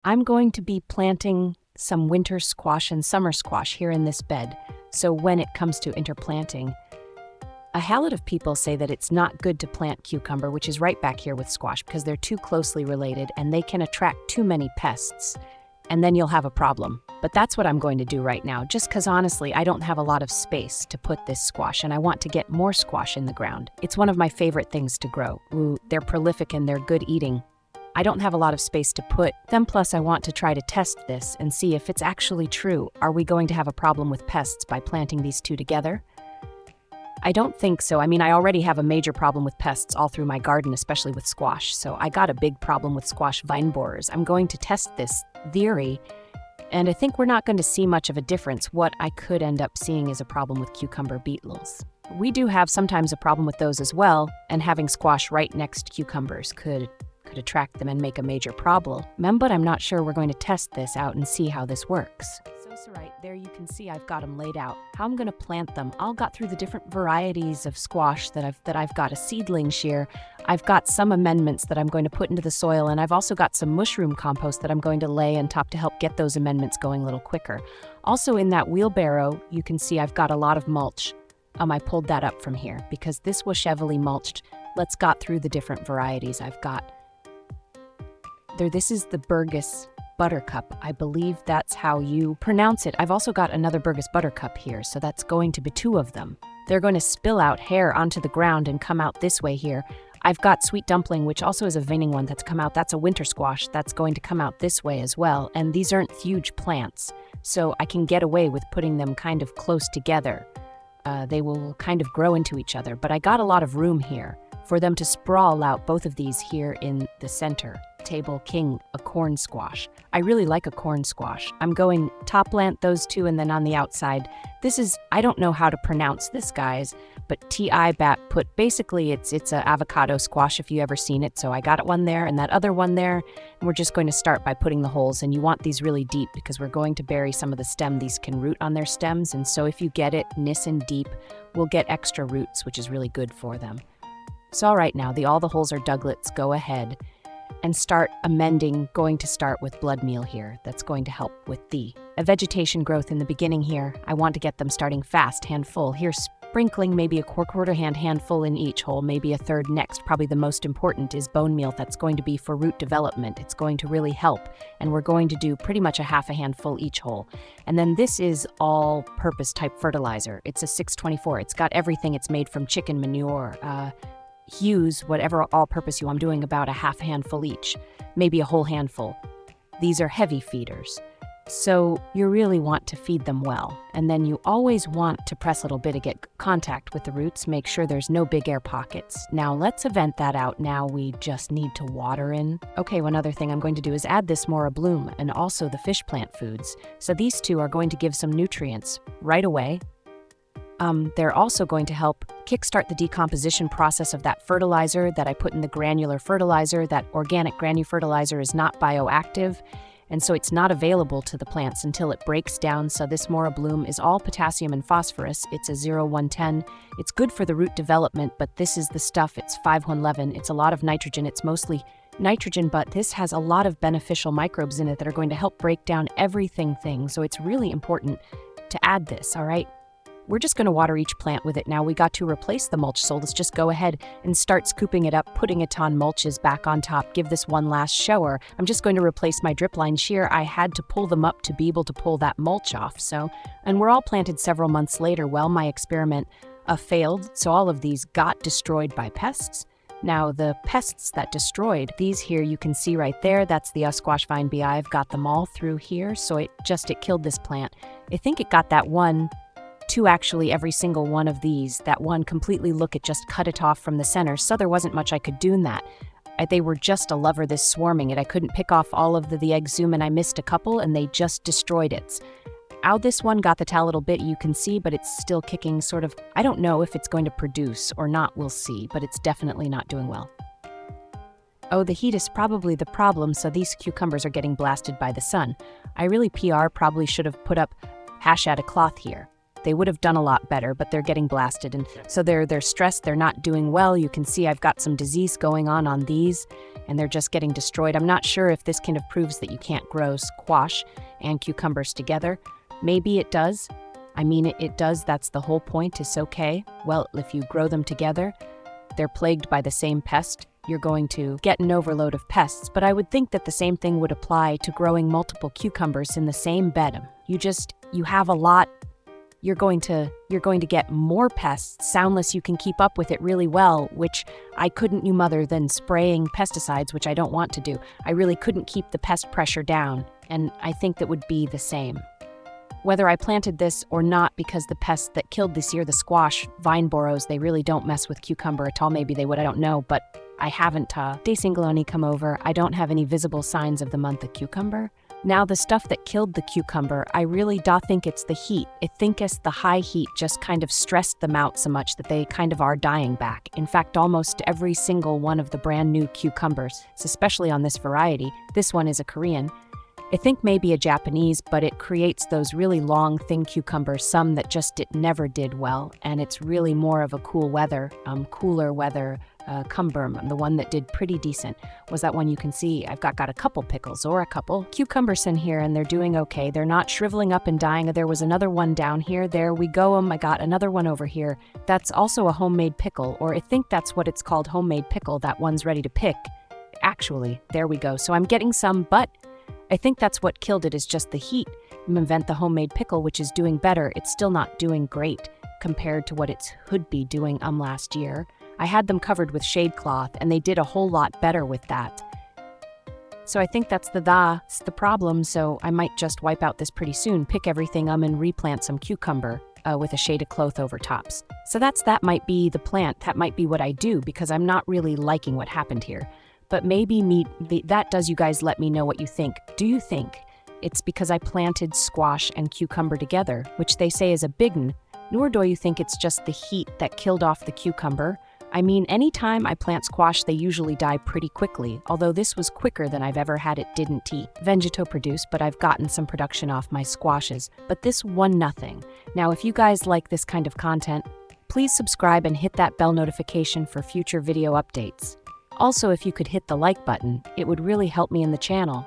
I'm going to be planting some winter squash and summer squash here in this bed. So when it comes to interplanting, a lot of people say that it's not good to plant cucumber, which is right back here with squash, because they're too closely related and they can attract too many pests, and then you'll have a problem. But that's what I'm going to do right now, just because honestly, I don't have a lot of space to put this squash, and I want to get more squash in the ground. It's one of my favorite things to grow. Ooh, they're prolific and they're good eating. I don't have a lot of space to put them, plus I want to try to test this and see if it's actually true. Are we going to have a problem with pests by planting these two together? I don't think so. I mean, I already have a major problem with pests all through my garden, especially with squash, so I got a big problem with squash vine borers. I'm going to test this theory, and I think we're not going to see much of a difference. What I could end up seeing is a problem with cucumber beetles. We do have sometimes a problem with those as well, and having squash right next to cucumbers could attract them and make a major problem. But I'm not sure. We're going to test this out and see how this works. So right there you can see I've got them laid out. How I'm going to plant them, I'll got through the different varieties of squash that I've got a seedling shear. I've got some amendments that I'm going to put into the soil, and I've also got some mushroom compost that I'm going to lay on top to help get those amendments going a little quicker. Also in that wheelbarrow, you can see I've got a lot of mulch. I pulled that up from here because this was heavily mulched. Let's got through the different varieties I've got. This is the Burgess Buttercup. I believe that's how you pronounce it. I've also got another Burgess Buttercup here, so that's going to be two of them. They're going to spill out hair onto the ground and come out this way here. I've got Sweet Dumpling, which also is a veining one that's come out. That's a winter squash that's going to come out this way as well. And these aren't huge plants, so I can get away with putting them kind of close together. They will kind of grow into each other, but I got a lot of room here for them to sprawl out, both of these here in the center. Table King, a corn squash. I really like a corn squash. I'm going top plant those two, and then on the outside, this is, I don't know how to pronounce this, guys, but T-I-bat put, basically it's a avocado squash if you ever seen it. So I got one there and that other one there, and we're just going to start by putting the holes, and you want these really deep because we're going to bury some of the stem. These can root on their stems, and so if you get it nice and deep, we'll get extra roots, which is really good for them. So all right, now all the holes are dug. Let's go ahead and start amending. Going to start with blood meal here. That's going to help with the vegetation growth in the beginning here. I want to get them starting fast, handful. Here, sprinkling maybe a quarter handful in each hole, maybe a third next. Probably the most important is bone meal. That's going to be for root development. It's going to really help, and we're going to do pretty much a half a handful each hole. And then this is all-purpose type fertilizer. It's a 624. It's got everything. It's made from chicken manure, hues, whatever all-purpose I'm doing about a half handful each, maybe a whole handful. These are heavy feeders, so you really want to feed them well, and then you always want to press a little bit to get contact with the roots. Make sure there's no big air pockets. Now let's vent that out. Now we just need to water in. Okay, one other thing I'm going to do is add this Mora Bloom and also the fish plant foods. So these two are going to give some nutrients right away. They're also going to help kickstart the decomposition process of that fertilizer that I put in the granular fertilizer. That organic granular fertilizer is not bioactive, and so it's not available to the plants until it breaks down. So this Mora Bloom is all potassium and phosphorus. It's a 0-1-10. It's good for the root development, but this is the stuff. It's 5-1-11. It's a lot of nitrogen. It's mostly nitrogen, but this has a lot of beneficial microbes in it that are going to help break down everything. So it's really important to add this, all right? We're just going to water each plant with it. Now we got to replace the mulch, so let's just go ahead and start scooping it up, putting it on mulches back on top. Give this one last shower. I'm just going to replace my drip line shear. I had to pull them up to be able to pull that mulch off. And we're all planted several months later. Well, my experiment failed, so all of these got destroyed by pests. Now the pests that destroyed these here, you can see right there, that's the squash vine bee. I've got them all through here, so it killed this plant. I think it got that two, actually, every single one of these. That one completely, look, it just cut it off from the center, so there wasn't much I could do in that. They were just a lover, this swarming it. I couldn't pick off all of the egg zoom, and I missed a couple, and they just destroyed it. How this one got the tail a little bit, you can see, but it's still kicking sort of. I don't know if it's going to produce or not, we'll see, but it's definitely not doing well. Oh, the heat is probably the problem, so these cucumbers are getting blasted by the sun. I really probably should have put up hash at a cloth here. They would have done a lot better, but they're getting blasted, and so they're stressed, they're not doing well. You can see I've got some disease going on these, and they're just getting destroyed. I'm not sure if this kind of proves that you can't grow squash and cucumbers together. Maybe it does. I mean, it does. That's the whole point. It's okay. Well, if you grow them together, they're plagued by the same pest. You're going to get an overload of pests, but I would think that the same thing would apply to growing multiple cucumbers in the same bed. You have a lot. You're going to get more pests unless you can keep up with it really well, which I couldn't do other than spraying pesticides, which I don't want to do. I really couldn't keep the pest pressure down, and I think that would be the same. Whether I planted this or not, because the pests that killed this year, the squash, vine borers, they really don't mess with cucumber at all. Maybe they would, I don't know, but I haven't de Singaloni come over. I don't have any visible signs of the month of cucumber. Now, the stuff that killed the cucumber, I really do think it's the heat. I think it's the high heat just kind of stressed them out so much that they kind of are dying back. In fact, almost every single one of the brand new cucumbers, especially on this variety, this one is a Korean, I think maybe a Japanese, but it creates those really long, thin cucumbers, some that just never did well, and it's really more of a cooler weather cumber. The one that did pretty decent was that one you can see. I've got a couple pickles or a couple cucumbers in here, and they're doing okay. They're not shriveling up and dying. There was another one down here. There we go. I got another one over here. That's also a homemade pickle, or I think that's what it's called, homemade pickle. That one's ready to pick. Actually, there we go. So I'm getting some, but I think that's what killed it, is just the heat. Invent the homemade pickle, which is doing better. It's still not doing great compared to what it would be doing last year. I had them covered with shade cloth, and they did a whole lot better with that. So I think that's the problem, so I might just wipe out this pretty soon, pick everything and replant some cucumber with a shade of cloth over tops. So that might be the plant. That might be what I do, because I'm not really liking what happened here. But maybe that does. You guys let me know what you think. Do you think it's because I planted squash and cucumber together, which they say is a big one, nor do you think it's just the heat that killed off the cucumber? I mean, anytime I plant squash, they usually die pretty quickly, although this was quicker than I've ever had it didn't Vegeto produce, but I've gotten some production off my squashes, but this one nothing. Now, if you guys like this kind of content, please subscribe and hit that bell notification for future video updates. Also, if you could hit the like button, it would really help me in the channel.